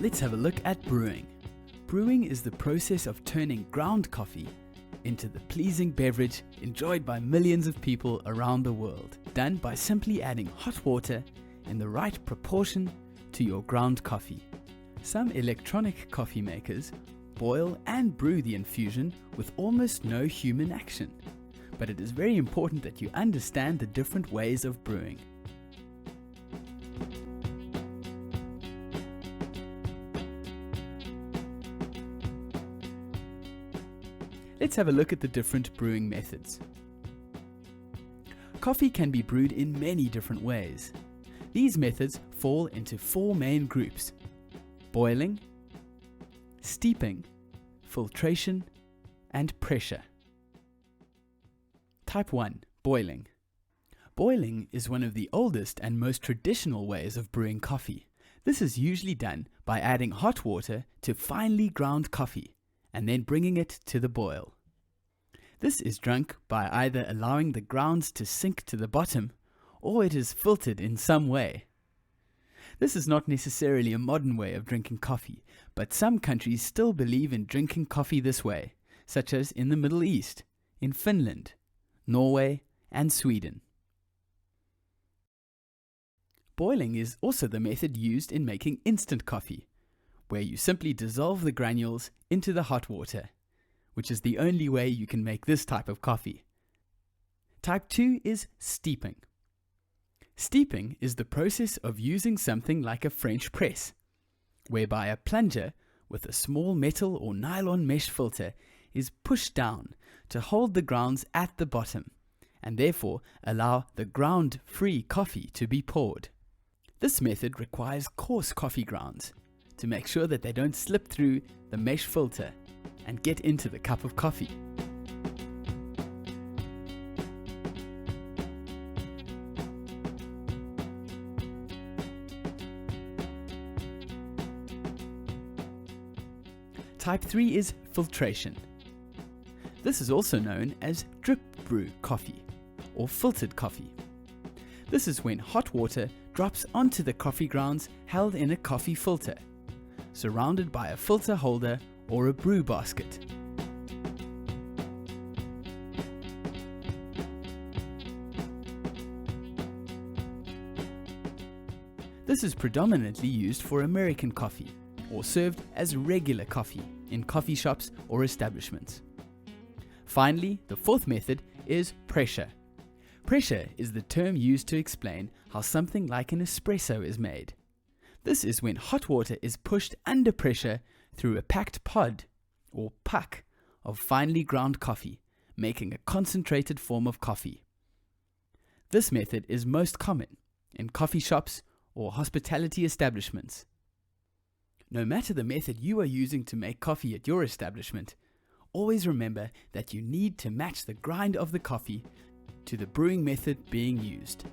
Let's have a look at brewing. Brewing is the process of turning ground coffee into the pleasing beverage enjoyed by millions of people around the world, done by simply adding hot water in the right proportion to your ground coffee. Some electronic coffee makers boil and brew the infusion with almost no human action, but it is very important that you understand the different ways of brewing. Let's have a look at the different brewing methods. Coffee can be brewed in many different ways. These methods fall into four main groups: boiling, steeping, filtration, and pressure. Type 1. Boiling. Boiling is one of the oldest and most traditional ways of brewing coffee. This is usually done by adding hot water to finely ground coffee and then bringing it to the boil. This is drunk by either allowing the grounds to sink to the bottom, or it is filtered in some way. This is not necessarily a modern way of drinking coffee, but some countries still believe in drinking coffee this way, such as in the Middle East, in Finland, Norway, and Sweden. Boiling is also the method used in making instant coffee, where you simply dissolve the granules into the hot water, which is the only way you can make this type of coffee. Type 2 is steeping. Steeping is the process of using something like a French press, whereby a plunger with a small metal or nylon mesh filter is pushed down to hold the grounds at the bottom, and therefore allow the ground-free coffee to be poured. This method requires coarse coffee grounds to make sure that they don't slip through the mesh filter and get into the cup of coffee. Type 3 is filtration. This is also known as drip brew coffee or filtered coffee. This is when hot water drops onto the coffee grounds held in a coffee filter, surrounded by a filter holder or a brew basket. This is predominantly used for American coffee, or served as regular coffee in coffee shops or establishments. Finally, the fourth method is pressure. Pressure is the term used to explain how something like an espresso is made. This is when hot water is pushed under pressure through a packed pod, or puck, of finely ground coffee, making a concentrated form of coffee. This method is most common in coffee shops or hospitality establishments. No matter the method you are using to make coffee at your establishment, always remember that you need to match the grind of the coffee to the brewing method being used.